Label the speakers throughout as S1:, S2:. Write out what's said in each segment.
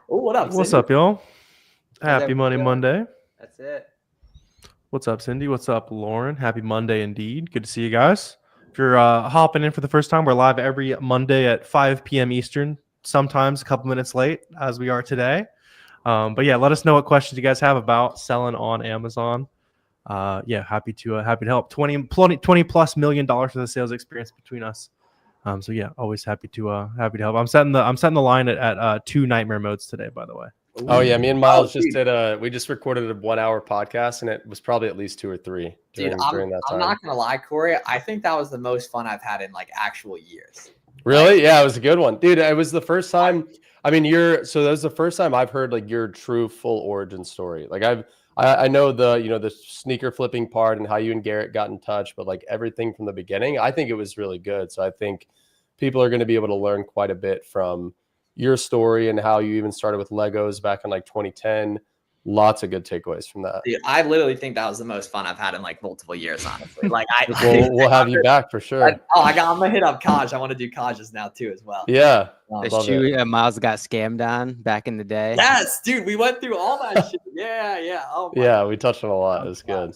S1: Oh, what up,
S2: What's
S1: Cindy?
S2: up, y'all? Happy
S3: everybody
S2: Monday.
S3: That's it.
S2: What's up, Cindy? What's up, Lauren? Happy Monday indeed. Good to see you guys. If you're hopping in for the first time, we're live every Monday at 5 p.m. Eastern, sometimes a couple minutes late, as we are today. But yeah, let us know what questions you guys have about selling on Amazon. Happy to help. 20 plus $20 million for the sales experience between us. So yeah, always happy to help. I'm setting the line at 2 nightmare modes today, by the way.
S4: Oh yeah, me and Miles we just recorded a 1 hour podcast, and it was probably at least 2 or 3 during that time.
S1: I'm not gonna lie, Corey. I think that was the most fun I've had in like actual years.
S4: Really? Yeah, it was a good one, dude. It was the first time. I mean, that was the first time I've heard like your true full origin story. Like I know the sneaker flipping part and how you and Garrett got in touch, but like everything from the beginning, I think it was really good. So I think people are going to be able to learn quite a bit from your story and how you even started with Legos back in like 2010. Lots of good takeaways from that.
S1: Dude, I literally think that was the most fun I've had in like multiple years, honestly. Like
S4: we'll have you back for sure.
S1: I'm gonna hit up Kaj. I want to do Kaj's now too as well.
S4: Yeah.
S3: It's true. Miles got scammed on back in the day.
S1: Yes, dude. We went through all that shit. Yeah. Oh my
S4: yeah, we touched on a lot. It was good.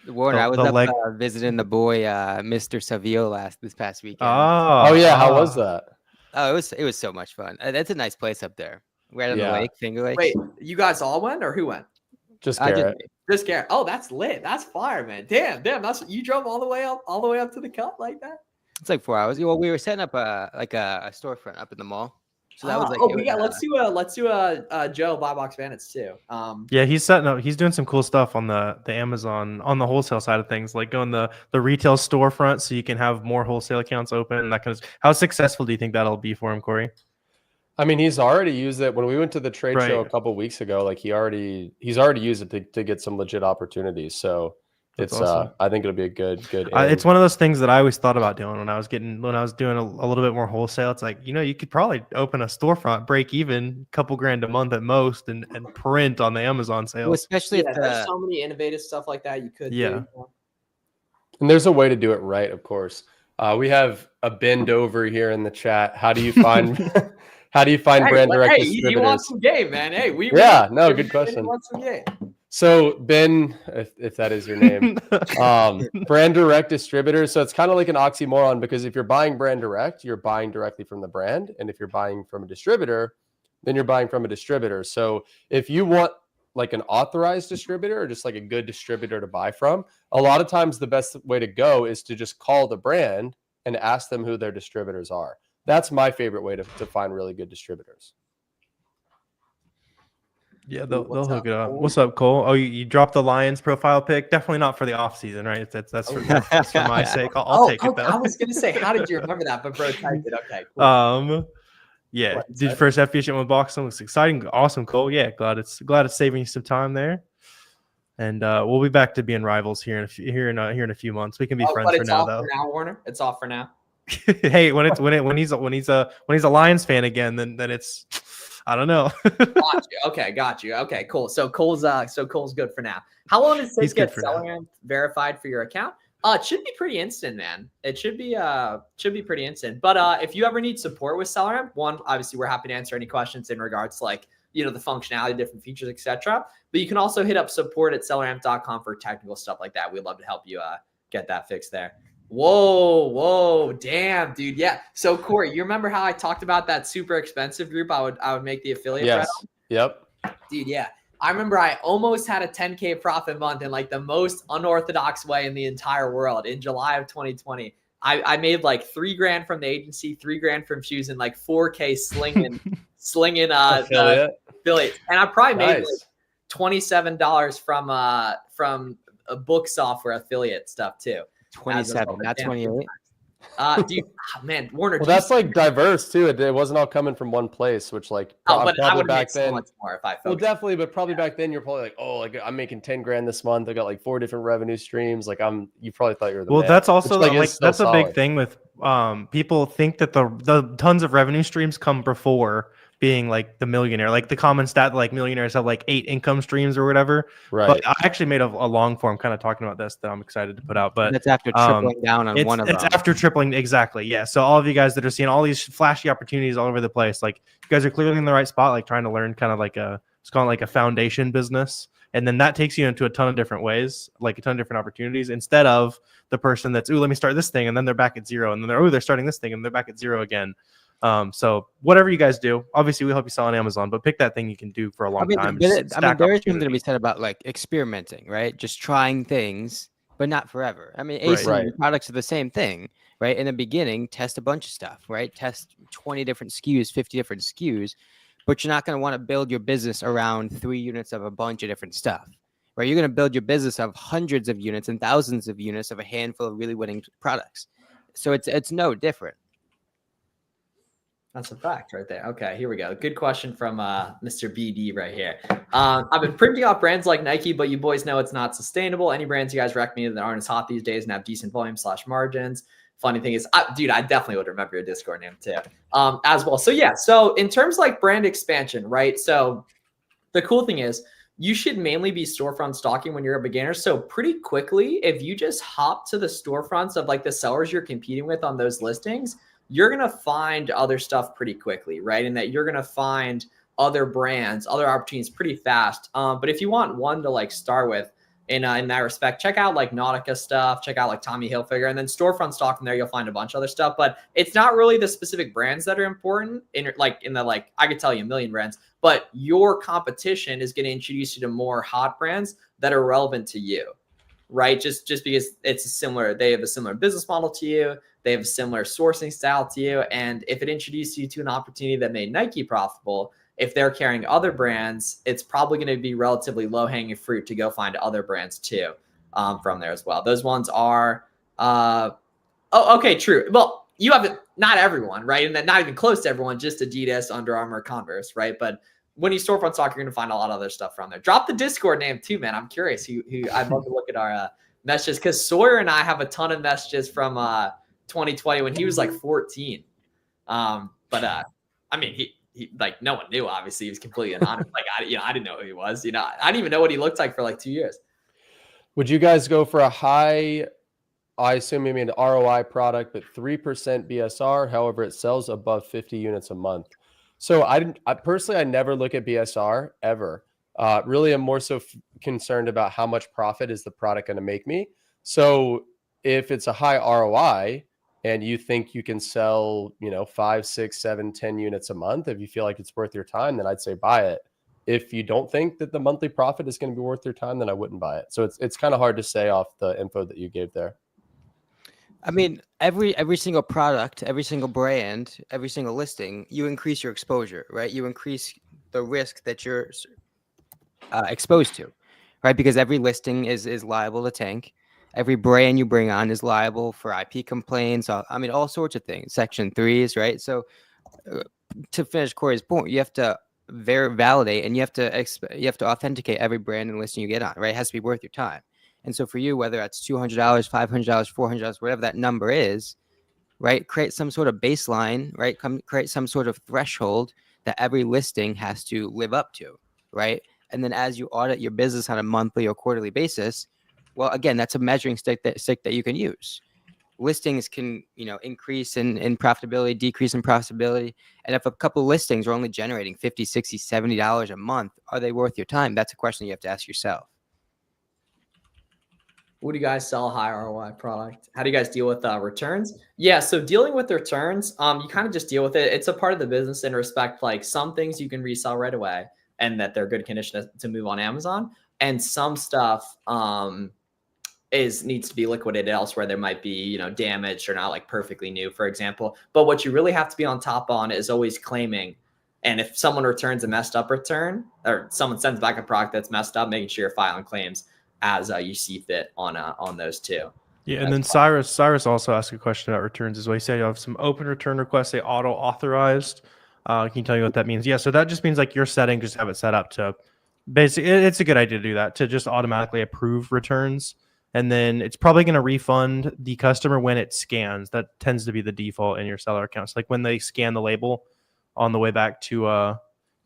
S3: Warner, I was up visiting the boy, Mr. Savio this past weekend.
S4: Oh yeah, how was that?
S3: Oh, it was so much fun. That's a nice place up there. Right on the lake, Finger Lake.
S1: Wait, you guys all went or who went?
S4: Just Garrett.
S1: Just Garrett. Oh, that's lit. That's fire, man. Damn. That's you drove all the way up to the cup like that.
S3: It's like 4 hours. Well, we were setting up a storefront up in the mall. So that was like,
S1: let's do a Joe Buy Box Bandits too.
S2: Yeah, he's setting up. He's doing some cool stuff on the Amazon on the wholesale side of things, like going the retail storefront, so you can have more wholesale accounts open. And that kind of. How successful do you think that'll be for him, Corey? I
S4: mean, he's already used it when we went to the trade show a couple of weeks ago. Like he's already used it to get some legit opportunities. So it's awesome. I think it'll be a good.
S2: It's one of those things that I always thought about doing when I was doing a little bit more wholesale. It's like, you could probably open a storefront, break even, couple grand a month at most, and print on the Amazon sales.
S3: Well, especially if
S1: there's so many innovative stuff like that you could do.
S4: And there's a way to do it right, of course. We have a bend over here in the chat. How do you find brand direct distributors?
S1: You want some game, man? Hey,
S4: good question.
S1: Want some game.
S4: So Ben, if that is your name, brand direct distributors. So it's kind of like an oxymoron, because if you're buying brand direct, you're buying directly from the brand, and if you're buying from a distributor, then you're buying from a distributor. So if you want like an authorized distributor or just like a good distributor to buy from, a lot of times the best way to go is to just call the brand and ask them who their distributors are. That's my favorite way to find really good distributors.
S2: Yeah, they'll hook it up. What's up, Cole? Oh, you dropped the Lions profile pic. Definitely not for the off season, right? That's for my sake. I'll take it though.
S1: I was gonna say, how did you remember that? But bro typed it. Okay. Cool.
S2: Yeah. Did first FBA shipment with boxing looks exciting. Awesome, Cole. Yeah, glad it's saving you some time there. And we'll be back to being rivals here in a few months. We can be friends for now, though.
S1: For now, Warner. It's off for now.
S2: Hey, when he's a Lions fan again, then it's. I don't know.
S1: Got you. Okay, cool. So Cole's good for now. How long does it get SellerAmp verified for your account? It should be pretty instant, man. It should be pretty instant. But if you ever need support with SellerAmp, obviously we're happy to answer any questions in regards to like, the functionality, different features, etc. But you can also hit up support@selleramp.com for technical stuff like that. We'd love to help you get that fixed there. Whoa, damn, dude. Yeah. So Corey, you remember how I talked about that super expensive group I would make the affiliate?
S4: Yes.
S1: Yep. Dude, yeah. I remember I almost had a 10K profit month in like the most unorthodox way in the entire world in July of 2020. I made like $3,000 from the agency, $3,000 from shoes, and like 4K slinging affiliates. And I probably made like $27 from a book software affiliate stuff too.
S3: 27, not 28.
S1: Dude, man, Warner.
S4: Well, that's like diverse too. It wasn't all coming from one place, which like
S1: but I would make so much more if I focused.
S4: Well, definitely, but probably back then you're probably like, I'm making $10,000 this month. I got like 4 different revenue streams. Like you probably thought you were the man,
S2: that's also
S4: which,
S2: that's a big thing with people think that the tons of revenue streams come before being like the millionaire, like the common stat, like millionaires have like 8 income streams or whatever.
S4: Right.
S2: But I actually made a long form kind of talking about this that I'm excited to put out. But
S3: that's after tripling down on one of them.
S2: It's after tripling. Exactly. Yeah. So all of you guys that are seeing all these flashy opportunities all over the place, like you guys are clearly in the right spot, like trying to learn kind of like it's called like a foundation business. And then that takes you into a ton of different ways, like a ton of different opportunities, instead of the person that's, let me start this thing. And then they're back at 0. And then they're starting this thing and they're back at 0 again. So whatever you guys do, obviously we hope you sell on Amazon, but pick that thing you can do for a long time.
S3: There is something to be said about like experimenting, right? Just trying things, but not forever. I mean, products are the same thing, right? In the beginning, test a bunch of stuff, right? Test 20 different SKUs, 50 different SKUs, but you're not going to want to build your business around 3 units of a bunch of different stuff, right? You're going to build your business of hundreds of units and thousands of units of a handful of really winning products. So it's no different.
S1: That's a fact right there. Okay, here we go. Good question from Mr. BD right here. I've been printing off brands like Nike, but you boys know it's not sustainable. Any brands you guys recommend that aren't as hot these days and have decent volume / margins? Funny thing is, dude, I definitely would remember your Discord name too, as well. So yeah, so in terms of like brand expansion, right? So the cool thing is you should mainly be storefront stocking when you're a beginner. So pretty quickly, if you just hop to the storefronts of like the sellers you're competing with on those listings, you're going to find other stuff pretty quickly, right? And that you're going to find other brands, other opportunities pretty fast. But if you want one to like start with in that respect, check out like Nautica stuff, check out like Tommy Hilfiger, and then storefront stock from there, you'll find a bunch of other stuff. But it's not really the specific brands that are important I could tell you a million brands, but your competition is going to introduce you to more hot brands that are relevant to you, right? Just because they have a similar business model to you. They have a similar sourcing style to you. And if it introduced you to an opportunity that made Nike profitable, if they're carrying other brands, it's probably going to be relatively low hanging fruit to go find other brands too from there as well. Those ones are, okay, true. Well, you have not everyone, right? And not even close to everyone, just Adidas, Under Armour, Converse, right? But when you storefront stock, you're going to find a lot of other stuff from there. Drop the Discord name too, man. I'm curious. I'd love to look at our messages because Sawyer and I have a ton of messages from 2020 when he was like 14. I mean, he like no one knew. Obviously, he was completely anonymous. Like I didn't know who he was. I didn't even know what he looked like for like 2 years.
S4: Would you guys go for a high? I assume you mean ROI product, but 3% BSR. However, it sells above 50 units a month. So I personally never look at BSR ever. Really, I'm more so concerned about how much profit is the product going to make me. So if it's a high ROI and you think you can sell, 5, 6, 7, 10 units a month, if you feel like it's worth your time, then I'd say buy it. If you don't think that the monthly profit is going to be worth your time, then I wouldn't buy it. So it's kind of hard to say off the info that you gave there.
S3: I mean, every single product, every single brand, every single listing, you increase your exposure, right? You increase the risk that you're exposed to, right? Because every listing is liable to tank. Every brand you bring on is liable for IP complaints. I mean, all sorts of things, Section 3s, right? So to finish Corey's point, you have to validate and you have to authenticate every brand and listing you get on, right? It has to be worth your time. And so for you, whether that's $200, $500, $400, whatever that number is, right? Create some sort of baseline, right? Create some sort of threshold that every listing has to live up to, right? And then as you audit your business on a monthly or quarterly basis, well, again, that's a measuring stick that you can use. Listings can, increase in profitability, decrease in profitability. And if a couple of listings are only generating $50, $60, $70 a month, are they worth your time? That's a question you have to ask yourself.
S1: Would you guys sell a high ROI product? How do you guys deal with returns? Yeah, so dealing with returns, you kind of just deal with it. It's a part of the business in respect, like some things you can resell right away and that they're good condition to move on Amazon. And some stuff needs to be liquidated elsewhere. There might be, damaged or not like perfectly new, for example. But what you really have to be on top on is always claiming. And if someone returns a messed up return or someone sends back a product that's messed up, making sure you're filing claims as you see fit on those two.
S2: Yeah, and then Cyrus also asked a question about returns as well. He said you have some open return requests, they auto authorized. Can you tell you what that means? Yeah, so that just means like your setting, just have it set up to basically. It's a good idea to do that, to just automatically approve returns. And then it's probably going to refund the customer when it scans. That tends to be the default in your seller accounts. Like when they scan the label on the way back to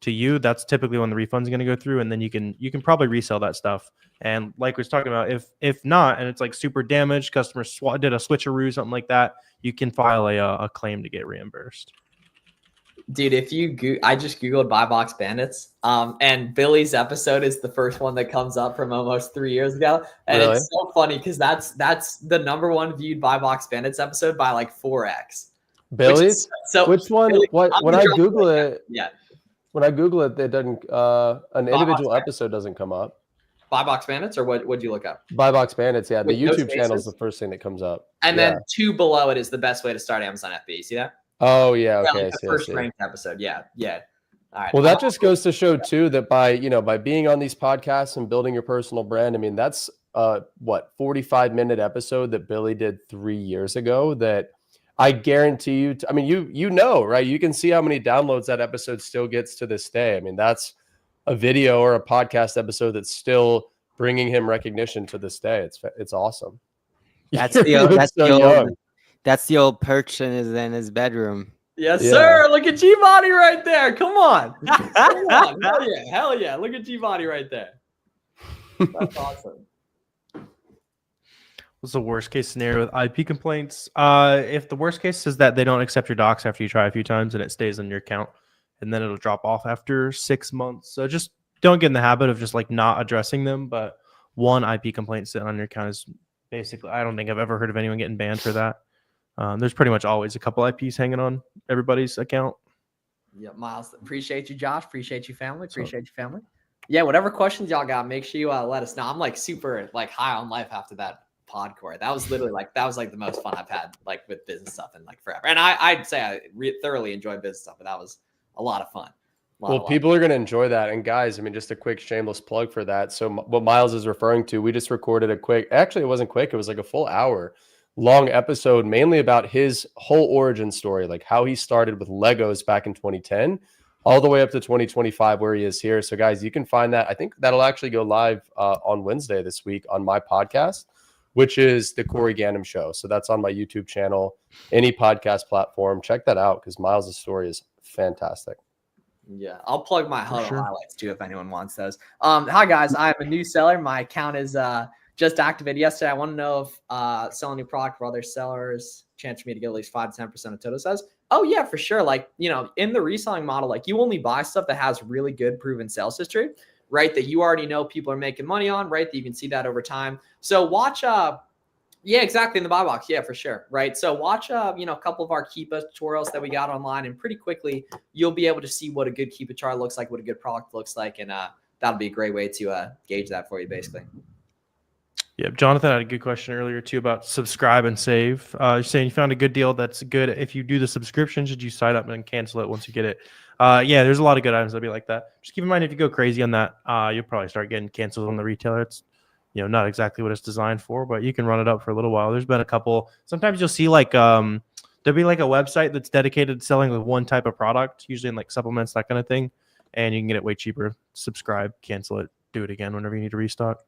S2: you, that's typically when the refund's going to go through, and then you can probably resell that stuff. And like we was talking about, if not, and it's like super damaged, customer did a switcheroo, something like that, you can file a claim to get reimbursed.
S1: Dude, if you I just Googled buy box bandits, and Billy's episode is the first one that comes up from almost 3 years ago. And
S4: Really?
S1: It's so funny because that's the #1 viewed buy box bandits episode by like 4x.
S4: Billy's?
S1: So
S4: Which one?
S1: Billy,
S4: When I Google it,
S1: yeah.
S4: When I Google it, it doesn't an individual
S1: Bandits.
S4: episode doesn't come up.
S1: Buy box bandits, or what'd you look up?
S4: Buy box bandits, yeah. The
S1: With no
S4: YouTube channel is
S1: spaces?
S4: the first thing that comes up.
S1: And
S4: Yeah.
S1: then 2 below it is the best way to start Amazon FBA. You see that?
S4: Oh yeah,
S1: Yeah,
S4: okay.
S1: like the first ranked episode. Yeah. All right.
S4: Well, that just goes to show too that by being on these podcasts and building your personal brand, I mean, that's 45-minute episode that Billy did 3 years ago that I guarantee you, I mean, you know, right? You can see how many downloads that episode still gets to this day. I mean, that's a video or a podcast episode that's still bringing him recognition to this day. It's awesome.
S3: That's the old, that's the old perch in his bedroom.
S1: Yes,
S4: Yeah.
S1: sir. Look at G-Body right there. Come on. Come on. Hell yeah. Hell yeah. Look at G-Body right there. That's awesome.
S2: What's the worst case scenario with IP complaints? If the worst case is that they don't accept your docs after you try a few times and it stays in your account, and then it'll drop off after 6 months. So just don't get in the habit of just like not addressing them. But one IP complaint sitting on your account is basically, I don't think I've ever heard of anyone getting banned for that. There's pretty much always a couple IPs hanging on everybody's account.
S1: Yeah, Miles. Appreciate you, Josh. Appreciate you, family. Appreciate you, family. Yeah, whatever questions y'all got, make sure you let us know. I'm like super like high on life after that podcore. That was literally like the most fun I've had like with business stuff in like forever. And I'd say I thoroughly enjoy business stuff, but that was a lot of fun.
S4: Well, people are going to enjoy that. And guys, I mean, just a quick shameless plug for that. So what Miles is referring to, we just recorded actually, it wasn't quick. It was like a full hour long episode, mainly about his whole origin story, like how he started with Legos back in 2010, all the way up to 2025, where he is here. So guys, you can find that. I think that'll actually go live on Wednesday this week on my podcast, which is the Corey Ganem Show. So that's on my YouTube channel, any podcast platform. Check that out because Miles' story is fantastic.
S1: Yeah, I'll plug my huddle highlights too if anyone wants those. Hi guys, I'm a new seller. My account is just activated yesterday. I want to know if selling new product for other sellers, chance for me to get at least 5 to 10% of total sales. Oh yeah, for sure. Like, in the reselling model, like you only buy stuff that has really good proven sales history, right? That you already know people are making money on, right? That you can see that over time. So watch yeah, exactly, in the buy box. Yeah, for sure. Right. So watch, a couple of our Keepa tutorials that we got online, and pretty quickly you'll be able to see what a good Keepa chart looks like, what a good product looks like. And that'll be a great way to gauge that for you, basically.
S2: Yeah. Jonathan had a good question earlier too about subscribe and save. You're saying you found a good deal. That's good. If you do the subscription, should you sign up and cancel it once you get it? Yeah, there's a lot of good items that'll be like that. Just keep in mind, if you go crazy on that, you'll probably start getting canceled on the retailer. It's not exactly what it's designed for, but you can run it up for a little while. There's been a couple. Sometimes you'll see like there'll be like a website that's dedicated to selling like one type of product, usually in like supplements, that kind of thing, and you can get it way cheaper. Subscribe, cancel it, do it again whenever you need to restock.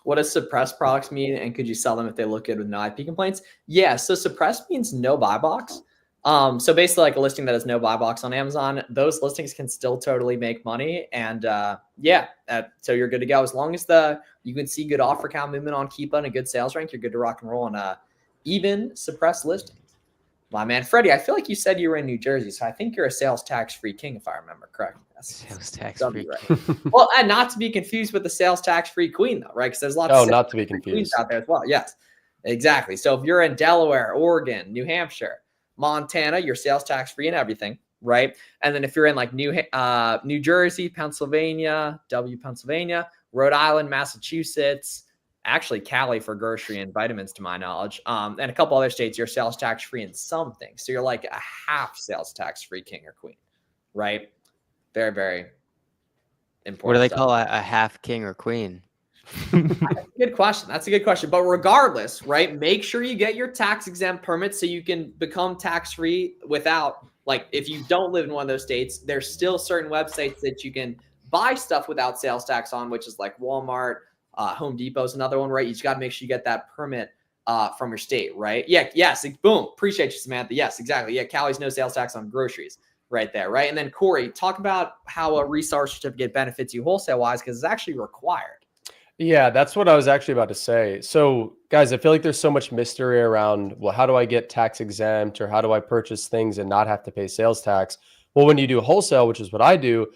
S1: What does suppressed products mean, and could you sell them if they look good with no IP complaints? Yeah, so suppressed means no buy box. So basically like a listing that has no buy box on Amazon, those listings can still totally make money. And so you're good to go. As long as you can see good offer count movement on Keepa and a good sales rank, you're good to rock and roll on even suppressed listings. My man, Freddie, I feel like you said you were in New Jersey, so I think you're a sales tax-free king, if I remember correctly.
S3: Sales tax-free.
S1: Right. Well, and not to be confused with the sales tax-free queen, though, right? Because there's lots of
S4: not to be confused
S1: queens out there as well. Yes, exactly. So if you're in Delaware, Oregon, New Hampshire, Montana, you're sales tax-free and everything, right? And then if you're in like New Jersey, Pennsylvania, Pennsylvania, Rhode Island, Massachusetts, actually Cali for grocery and vitamins to my knowledge, and a couple other states, you're sales tax-free in some things. So you're like a half sales tax-free king or queen, right? Very, very important.
S3: What do they call a half king or queen?
S1: Good question. That's a good question. But regardless, right, make sure you get your tax exempt permit so you can become tax-free without, like, if you don't live in one of those states, there's still certain websites that you can buy stuff without sales tax on, which is like Walmart, Home Depot's another one, right? You just got to make sure you get that permit from your state, right? Yeah. Yes. Boom. Appreciate you, Samantha. Yes, exactly. Yeah. Cali's no sales tax on groceries right there, right? And then Corey, talk about how a reseller certificate benefits you wholesale wise, because it's actually required.
S4: Yeah, that's what I was actually about to say. So guys, I feel like there's so much mystery around, well, how do I get tax exempt, or how do I purchase things and not have to pay sales tax? Well, when you do wholesale, which is what I do,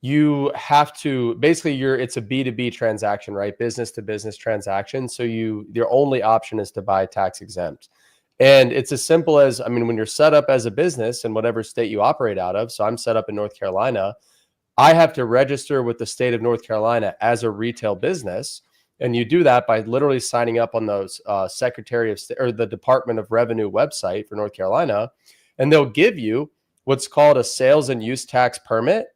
S4: you have to basically it's a B2B transaction, right? Business to business transaction. So your only option is to buy tax exempt. And it's as simple as, I mean, when you're set up as a business in whatever state you operate out of, so I'm set up in North Carolina, I have to register with the state of North Carolina as a retail business. And you do that by literally signing up on those Secretary of State or the Department of Revenue website for North Carolina. And they'll give you what's called a sales and use tax permit.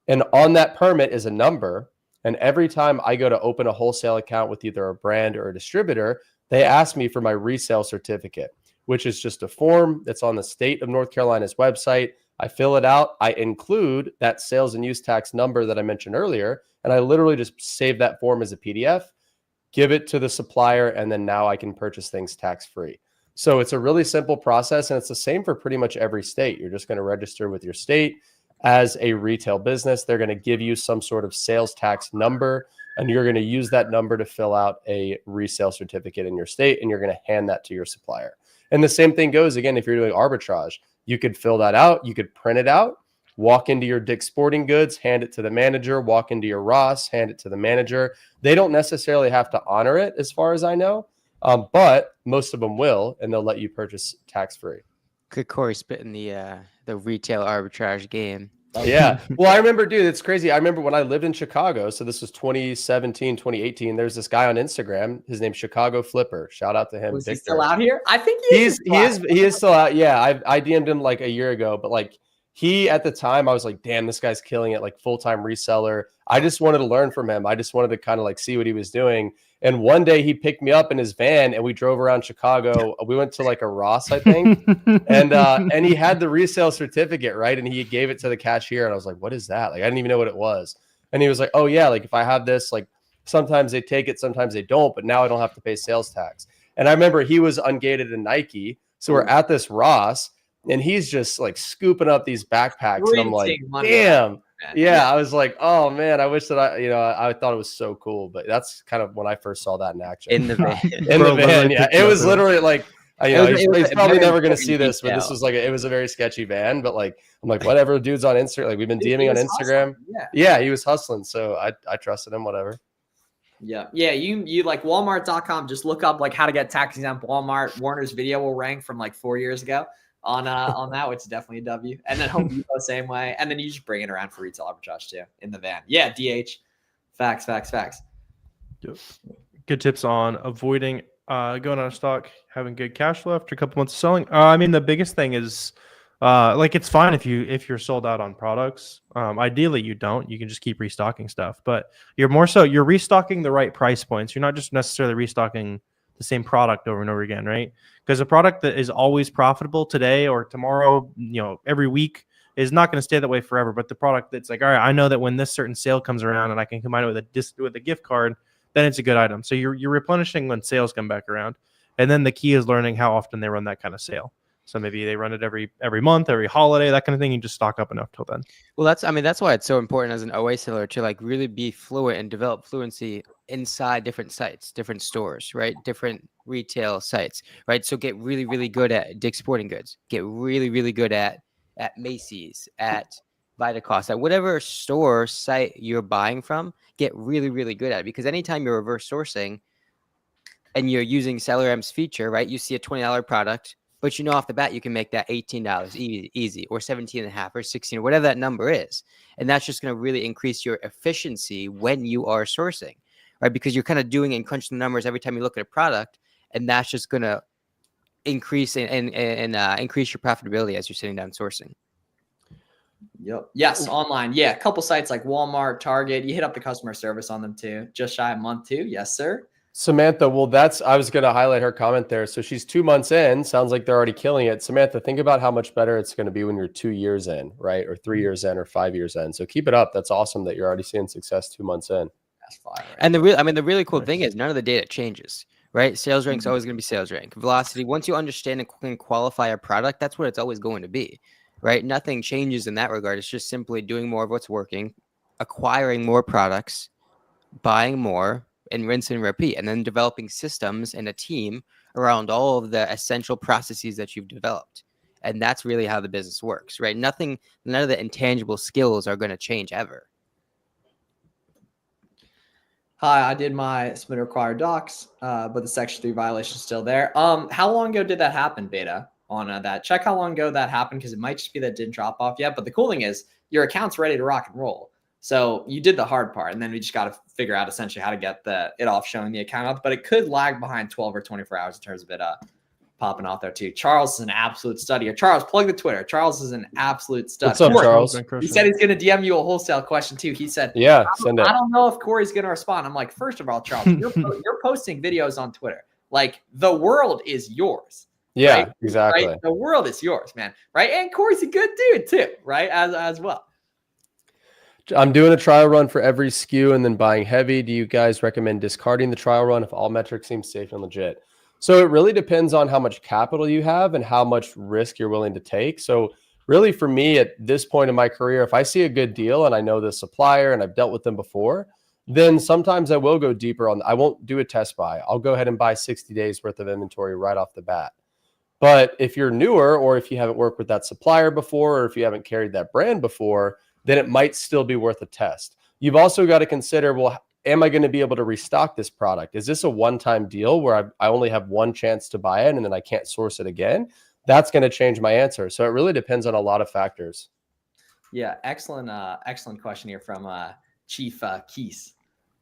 S4: And on that permit is a number. And every time I go to open a wholesale account with either a brand or a distributor, they ask me for my resale certificate, which is just a form that's on the state of North Carolina's website. I fill it out. I include that sales and use tax number that I mentioned earlier. And I literally just save that form as a PDF, give it to the supplier, and then now I can purchase things tax-free. So it's a really simple process, and it's the same for pretty much every state. You're just going to register with your state as a retail business. They're going to give you some sort of sales tax number, and you're going to use that number to fill out a resale certificate in your state, and you're going to hand that to your supplier. And the same thing goes, again, if you're doing arbitrage. You could fill that out. You could print it out, walk into your Dick's Sporting Goods, hand it to the manager, walk into your Ross, hand it to the manager. They don't necessarily have to honor it as far as I know, but most of them will, and they'll let you purchase tax-free.
S3: Good Corey spitting the retail arbitrage game.
S4: Yeah. Well, I remember, dude, it's crazy. I remember when I lived in Chicago. So this was 2017, 2018. There's this guy on Instagram. His name's Chicago Flipper. Shout out to him.
S1: Was he still out here? I think
S4: he is still out. Yeah. I DM'd him like a year ago, but like at the time I was like, damn, this guy's killing it. Like full-time reseller. I just wanted to learn from him. I just wanted to kind of like see what he was doing. And one day he picked me up in his van and we drove around Chicago. We went to like a Ross, I think. and he had the resale certificate, right? And he gave it to the cashier. And I was like, what is that? Like, I didn't even know what it was. And he was like, oh yeah, like if I have this, like sometimes they take it, sometimes they don't, but now I don't have to pay sales tax. And I remember he was ungated in Nike. So we're at this Ross and he's just like scooping up these backpacks. And I'm like, damn. Yeah, I was like, oh man, I wish that I thought it was so cool. But that's kind of when I first saw that in action.
S3: In the van.
S4: The van, yeah. It was literally like, he's probably never going to see this, but this was like, it was a very sketchy van. But like, I'm like, whatever, dude's on Instagram. Like we've been DMing on Instagram. Yeah, he was hustling. So I trusted him, whatever.
S1: Yeah. Yeah. You like Walmart.com, just look up like how to get tax exempt Walmart. Warner's video will rank from like 4 years ago on that, which is definitely a W. And then Home Depot same way. And then you just bring it around for retail arbitrage too in the van. Yeah, DH. Facts.
S2: Yep. Good tips on avoiding going out of stock, having good cash flow after a couple months of selling. I mean, the biggest thing is like it's fine if you're sold out on products. Ideally you don't. You can just keep restocking stuff. But you're restocking the right price points. You're not just necessarily restocking the same product over and over again, right? Because a product that is always profitable today or tomorrow, every week is not going to stay that way forever. But the product that's like, all right, I know that when this certain sale comes around and I can combine it with a gift card, then it's a good item. So you're replenishing when sales come back around. And then the key is learning how often they run that kind of sale. So maybe they run it every month, every holiday, that kind of thing. You just stock up enough till then.
S3: Well, that's why it's so important as an OA seller to like really be fluent and develop fluency inside different sites, different stores, right? Different retail sites, right? So get really, really good at Dick's Sporting Goods. Get really, really good at Macy's, at Vitacost, at whatever store site you're buying from. Get really, really good at it, because anytime you're reverse sourcing and you're using SellerM's feature, right? You see a $20 product, but off the bat, you can make that $18 easy, or 17.5 or 16, or whatever that number is. And that's just going to really increase your efficiency when you are sourcing, right? Because you're kind of doing and crunching the numbers every time you look at a product, and that's just going to increase and increase your profitability as you're sitting down sourcing.
S1: Yep. Yes. Online. Yeah. A couple sites like Walmart, Target, you hit up the customer service on them too. Just shy of a month too. Yes, sir.
S4: Samantha, well, I was going to highlight her comment there. So she's 2 months in. Sounds like they're already killing it. Samantha, think about how much better it's going to be when you're 2 years in, right? Or 3 years in, or 5 years in. So keep it up. That's awesome that you're already seeing success 2 months in.
S1: That's fire, right?
S3: And the really cool thing is none of the data changes, right? Sales rank's always going to be sales rank. Velocity, once you understand and can qualify a product, that's what it's always going to be, right? Nothing changes in that regard. It's just simply doing more of what's working, acquiring more products, buying more, and rinse and repeat, and then developing systems and a team around all of the essential processes that you've developed. And that's really how the business works, right? None of the intangible skills are going to change ever.
S1: Hi, I did my submit required docs, but the Section 3 violation is still there. How long ago did that happen, Beta, on that? Check how long ago that happened, because it might just be that it didn't drop off yet. But the cool thing is your account's ready to rock and roll. So you did the hard part, and then we just got to figure out essentially how to get it off showing the account up. But it could lag behind 12 or 24 hours in terms of it popping off there too. Charles is an absolute studier. Charles, plug the Twitter. Charles is an absolute stud.
S4: What's up, Charles?
S1: He said he's going to DM you a wholesale question too. He said,
S4: yeah, send it.
S1: I don't know if Corey's going to respond. I'm like, first of all, Charles, you're posting videos on Twitter. Like, the world is yours.
S4: Yeah,
S1: right?
S4: exactly.
S1: Right? The world is yours, man. Right? And Corey's a good dude too, right? As well.
S4: I'm doing a trial run for every SKU and then buying heavy. Do you guys recommend discarding the trial run if all metrics seem safe and legit? So it really depends on how much capital you have and how much risk you're willing to take. So really for me at this point in my career, if I see a good deal and I know the supplier and I've dealt with them before, then sometimes I will go deeper on. I won't do a test buy. I'll go ahead and buy 60 days worth of inventory right off the bat. But if you're newer, or if you haven't worked with that supplier before, or if you haven't carried that brand before, then it might still be worth a test. You've also got to consider, well, am I going to be able to restock this product? Is this a one-time deal where I only have one chance to buy it and then I can't source it again? That's going to change my answer. So it really depends on a lot of factors.
S1: Yeah, excellent question here from Chief Keith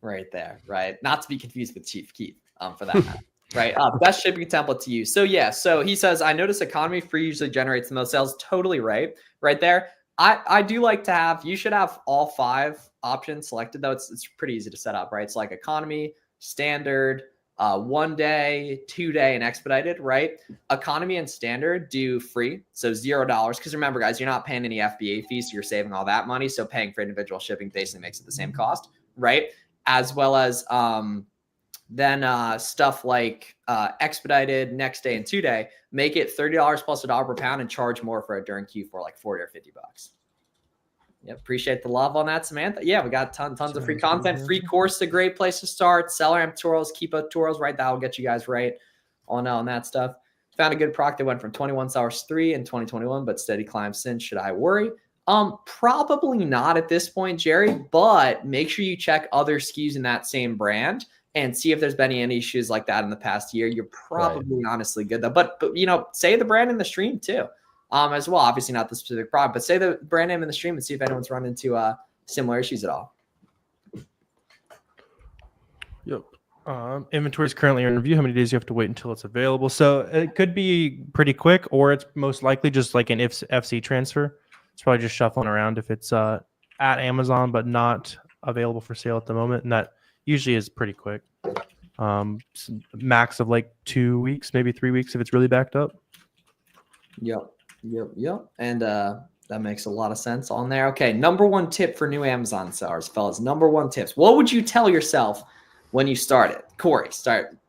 S1: right there, right? Not to be confused with Chief Keith for that matter. Right. Best shipping template to use. So yeah. So he says, I notice economy free usually generates the most sales. Totally right. Right there. I do like to have, you should have all 5 options selected though. It's pretty easy to set up, right? It's like economy, standard, 1 day, 2 day, and expedited, right? Economy and standard do free. So $0. Because remember guys, you're not paying any FBA fees. So you're saving all that money. So paying for individual shipping basically makes it the same cost, right? As well as, then stuff like expedited, next day, and 2 day, make it $30 plus $1 per pound and charge more for it during Q4, like 40 or 50 bucks. Yeah, appreciate the love on that, Samantha. Yeah, we got tons of free content. Free course is a great place to start. Seller amp tutorials, keep up tutorials, right? That will get you guys right on that stuff. Found a good product that went from 21 sellers 3 in 2021, but steady climb since. Should I worry? Probably not at this point, Jerry, but make sure you check other SKUs in that same brand and see if there's been any issues like that in the past year. You're probably honestly good though. But you know, say the brand in the stream too, as well. Obviously not the specific product, but say the brand name in the stream and see if anyone's run into similar issues at all.
S2: Yep. Inventory is currently in review. How many days you have to wait until it's available? So it could be pretty quick, or it's most likely just like an FC transfer. It's probably just shuffling around if it's at Amazon but not available for sale at the moment, and that usually is pretty quick. Max of like 2 weeks, maybe 3 weeks if it's really backed up.
S1: Yep. And that makes a lot of sense on there. Okay, number 1 tip for new Amazon sellers, fellas. Number 1 tips. What would you tell yourself when you started? Corey,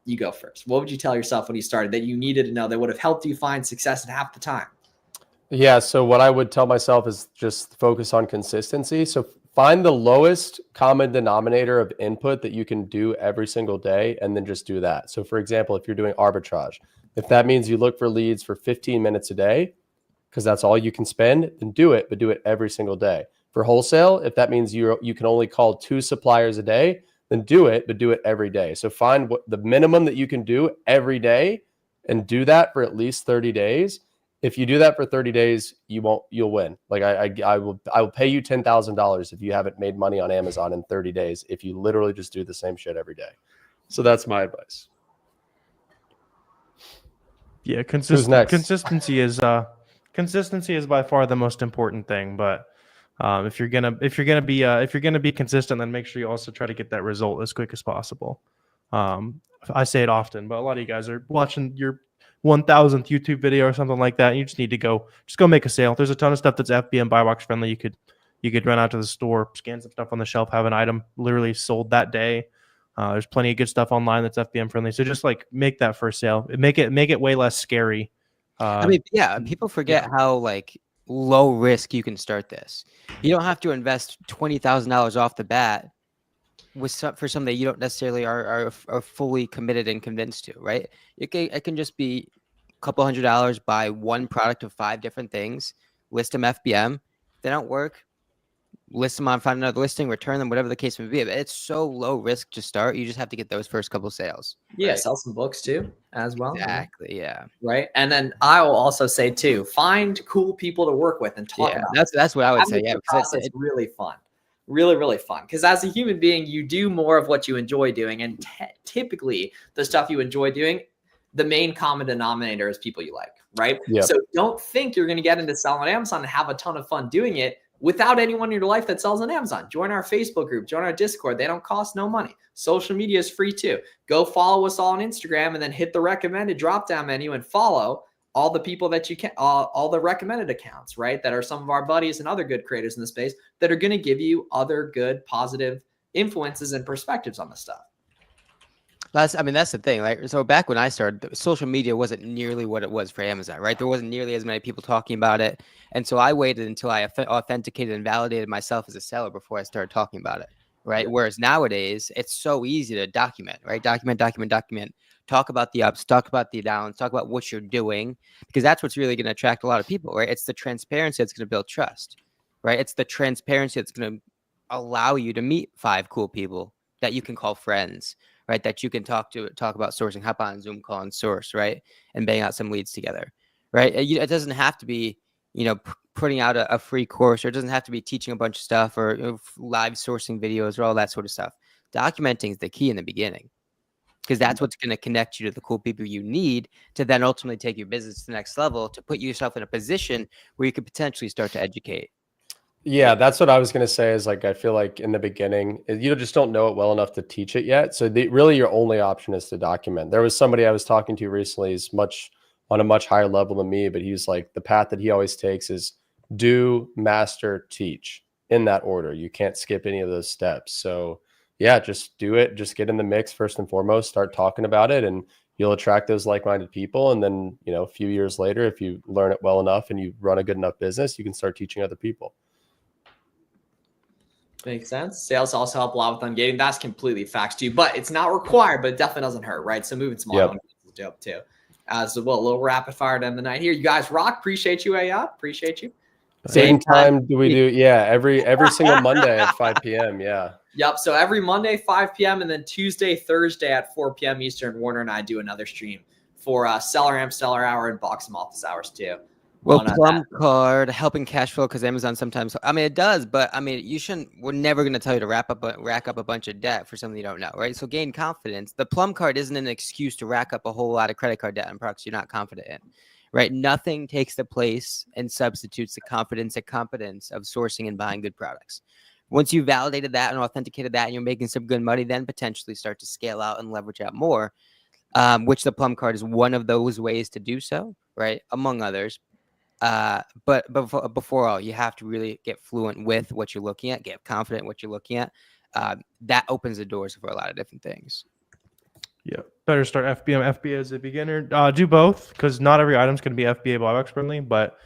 S1: you go first. What would you tell yourself when you started that you needed to know that would have helped you find success at half the time?
S4: Yeah, so what I would tell myself is just focus on consistency. So find the lowest common denominator of input that you can do every single day, and then just do that. So for example, if you're doing arbitrage, if that means you look for leads for 15 minutes a day, because that's all you can spend, then do it, but do it every single day. For wholesale, if that means you can only call 2 suppliers a day, then do it, but do it every day. So find what the minimum that you can do every day and do that for at least 30 days. If you do that for 30 days, you'll win. Like I will pay you $10,000 if you haven't made money on Amazon in 30 days, if you literally just do the same shit every day. So that's my advice.
S2: Yeah, consistency is by far the most important thing. But if you're gonna be consistent, then make sure you also try to get that result as quick as possible. I say it often, but a lot of you guys are watching your 1,000th YouTube video or something like that. And you just need to go make a sale. There's a ton of stuff that's FBA and buy box friendly. You You could run out to the store, scan some stuff on the shelf, have an item literally sold that day. There's plenty of good stuff online that's FBM friendly. So just like make that first sale, make it way less scary.
S3: I mean, yeah, people forget how like low risk you can start this. You don't have to invest $20,000 off the bat for something that you don't necessarily are fully committed and convinced to, right? It can just be a couple $100, buy one product of 5 different things, list them FBM. If they don't work, list them on, find another listing, return them, whatever the case may be. It's so low risk to start. You just have to get those first couple sales.
S1: Yeah,
S3: right?
S1: sell some books too, as well.
S3: Exactly. Yeah.
S1: Right. And then I will also say too, find cool people to work with and talk about.
S3: That's what I would say. Yeah,
S1: because it's really fun. Really, really fun. Because as a human being, you do more of what you enjoy doing. And typically the stuff you enjoy doing, the main common denominator is people you like, right?
S4: Yep.
S1: So don't think you're going to get into selling on Amazon and have a ton of fun doing it without anyone in your life that sells on Amazon. Join our Facebook group, join our Discord. They don't cost no money. Social media is free too. Go follow us all on Instagram and then hit the recommended drop-down menu and follow all the people that you can, all the recommended accounts, right? That are some of our buddies and other good creators in the space that are going to give you other good, positive influences and perspectives on this stuff.
S3: That's the thing, right? So back when I started, social media wasn't nearly what it was for Amazon, right? There wasn't nearly as many people talking about it. And so I waited until I authenticated and validated myself as a seller before I started talking about it, right? Whereas nowadays, it's so easy to document, right? Document. Talk about the ups, talk about the downs, talk about what you're doing, because that's what's really going to attract a lot of people, right? It's the transparency that's going to build trust, right? It's the transparency that's going to allow you to meet 5 cool people that you can call friends, right? That you can talk about sourcing, hop on a Zoom call and source, right? And bang out some leads together, right? It doesn't have to be, putting out a free course, or it doesn't have to be teaching a bunch of stuff or live sourcing videos or all that sort of stuff. Documenting is the key in the beginning, because that's what's going to connect you to the cool people you need to then ultimately take your business to the next level, to put yourself in a position where you could potentially start to educate.
S4: Yeah, that's what I was going to say is like, I feel like in the beginning, you just don't know it well enough to teach it yet. So really your only option is to document. There was somebody I was talking to recently is on a much higher level than me, but he was like, the path that he always takes is do, master, teach in that order. You can't skip any of those steps. So yeah, just do it. Just get in the mix first and foremost, start talking about it, and you'll attract those like-minded people. And then, a few years later, if you learn it well enough and you run a good enough business, you can start teaching other people.
S1: Makes sense. Sales also help a lot with ungating. That's completely facts too, but it's not required, but it definitely doesn't hurt, right? So moving small is dope too. So a little rapid fire to end the night here. You guys rock. Appreciate you, appreciate you.
S4: Same time do we do? Yeah, every single Monday at 5 p.m. Yeah.
S1: Yep. So every Monday, 5 p.m. and then Tuesday, Thursday at 4 p.m. Eastern, Warner and I do another stream for Seller Amp, Seller Hour, and Box and office hours too.
S3: Well, Plum Card helping cash flow, because Amazon sometimes, it does, but we're never going to tell you to rack up a bunch of debt for something you don't know, right? So gain confidence. The Plum Card isn't an excuse to rack up a whole lot of credit card debt on products you're not confident in, right? Nothing takes the place and substitutes the confidence and competence of sourcing and buying good products. Once you validated that and authenticated that and you're making some good money, then potentially start to scale out and leverage out more, which the Plum Card is one of those ways to do so, right? Among others. But before all, you have to really get fluent with what you're looking at, get confident in what you're looking at. That opens the doors for a lot of different things.
S2: Yeah, better start FBA as a beginner. Do both, because not every item is going to be FBA buybox friendly. But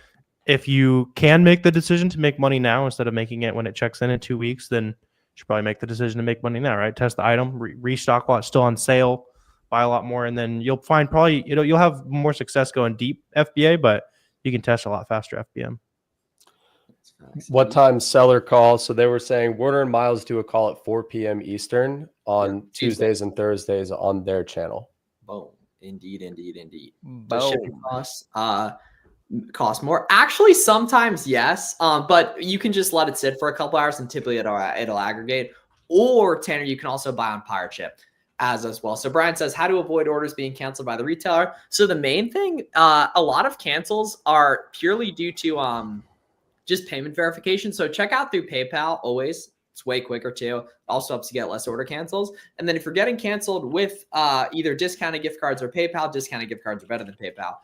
S2: if you can make the decision to make money now instead of making it when it checks in 2 weeks, then you should probably make the decision to make money now, right? Test the item, restock while it's still on sale, buy a lot more, and then you'll find probably you'll have more success going deep FBA, but you can test a lot faster FBM.
S4: What time seller call? So they were saying Warner and Miles do a call at 4 p.m. Eastern on Tuesdays and Thursdays on their channel.
S1: Boom. Indeed.
S3: Boom.
S1: The shipping costs cost more. Actually, sometimes yes, but you can just let it sit for a couple hours and typically it'll aggregate. Or Tanner, you can also buy on Pirate Ship as well. So Brian says, how to avoid orders being canceled by the retailer. So the main thing, a lot of cancels are purely due to just payment verification. So check out through PayPal always. It's way quicker too. Also helps you get less order cancels. And then if you're getting canceled with either discounted gift cards or PayPal, discounted gift cards are better than PayPal.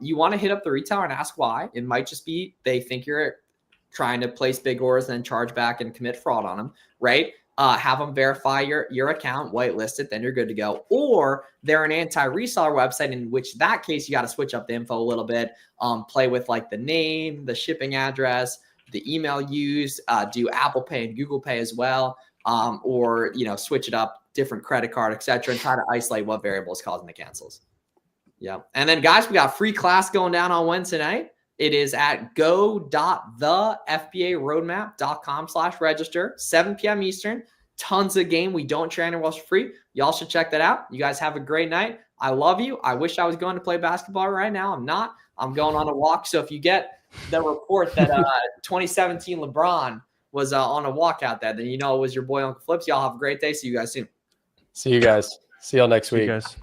S1: You want to hit up the retailer and ask why. It might just be they think you're trying to place big orders and then charge back and commit fraud on them, right? Have them verify your account, whitelist it, then you're good to go. Or they're an anti-reseller website, in which that case, you got to switch up the info a little bit, play with like the name, the shipping address, the email used, do Apple Pay and Google Pay as well, or, switch it up, different credit card, etc., and try to isolate what variable is causing the cancels. Yeah. And then, guys, we got a free class going down on Wednesday night. It is at go.thefbaroadmap.com/register, 7 p.m. Eastern. Tons of game. We don't train anyone else for free. Y'all should check that out. You guys have a great night. I love you. I wish I was going to play basketball right now. I'm not. I'm going on a walk. So if you get the report that 2017 LeBron was on a walkout there, then it was your boy Uncle Flips. Y'all have a great day. See you guys soon.
S4: See you guys. See y'all next week.
S2: See you guys.